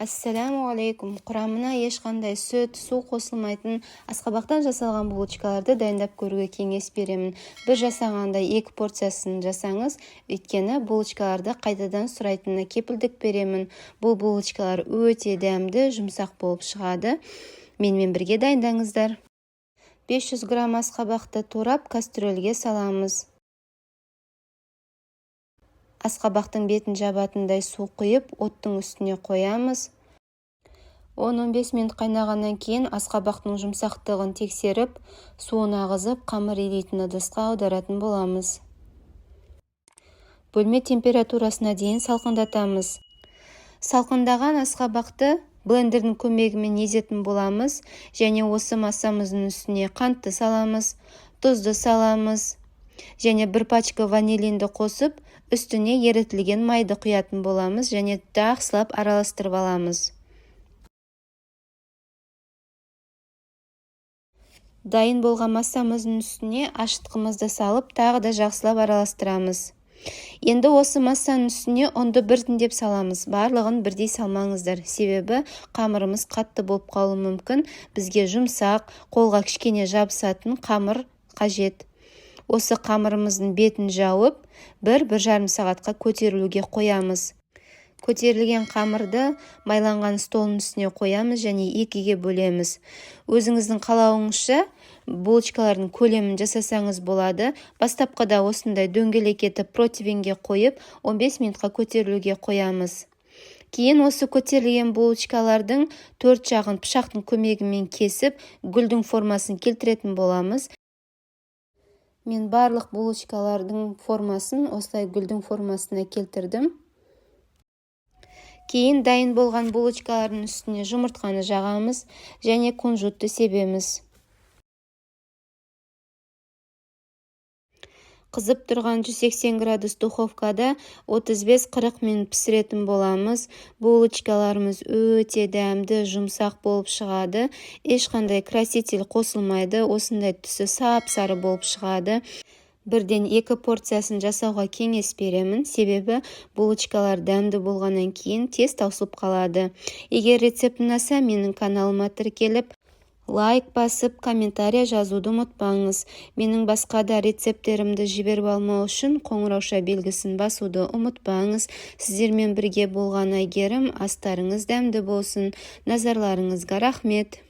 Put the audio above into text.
Ассаламу алейкум. Құрамына ешқандай сүт, су қосылмайтын асқабақтан жасалған булочкаларды дайындап көруге кеңес беремін. Бір жасағанда 2 порциясын жасаңыз, өйткені булочкаларды қайтадан сұрайтынына кепілдік беремін. Бұл булочкалар өте дәмді, жұмсақ болып шығады. Менімен бірге дайындаңыздар. 500 грамм асқабақты турап кастрөлге саламыз. Асқабақтың бетін жабатындай су құйып, оттың үстіне қоямыз. 10-15 минут қайнағаннан кейін асқабақтың жұмсақтығын тексеріп, суын ағызып, қамыр илейтін ыдысқа аударатын боламыз. Бөлме температурасына дейін салқындатамыз. Салқындаған асқабақты блендердің көмегімен езетін боламыз, және осы массамыздың үстіне қантты саламыз, тұзды саламыз, және 1 пачка ванилинді қосып, үстіне ерітілген майды құятын боламыз, және жақсылап араластырып аламыз. Дайын болған массамыздың үстіне ашытқымызды салып, тағы да жақсылап араластырамыз. Енді осы массаның үстіне ұнды біртіндеп саламыз. Барлығын бірдей салмаңыздар, себебі қамырымыз қатты болып қалуы мүмкін. Бізге жұмсақ, қолға кішкене жабысатын қамыр қажет. Осы қамырымыздың бетін жауып, 1-1,5 сағатқа көтерілуге қоямыз. Көтерілген қамырды майланған столдың үстіне қоямыз және 2-ге бөлеміз. Өзіңіздің қалауыңызша булочкалардың көлемін жасасаңыз болады. Бастапқыда осындай дөңгелек етіп противеньге қойып, 15 минутқа көтерілуге қоямыз. Кейін осы көтерілген булочкалардың 4 жағын пышақтың көмегімен кесіп, гүлдің формасын келтіретін боламыз. Мен барлық булочкалардың формасын осылай гүлдің формасына келтірдім. Кейін дайын болған булочкалардың үстіне жұмыртқаны жағамыз және кунжутты себеміз. Қызып тұрған 180 градус духовкада 35-40 минут пісіретін боламыз. Булочкаларымыз өте дәмді, жұмсақ болып шығады. Ешқандай краситель қосылмайды. Осындай түсі сап-сары болып шығады. 1-2 порциясын жасауға кеңес беремін, себебі булочкалар дәмді болғаннан кейін тез таусылып қалады. Егер рецепт ұнаса, менің каналыма тіркеліп, лайк басып, комментария жазуды ұмытпаңыз. Менің басқа да рецепттерімді жіберіп алмау үшін қоңырауша белгісін басуды ұмытпаңыз. Сіздермен бірге болған Айгерім, астарыңыз дәмді болсын. Назарларыңызға рахмет.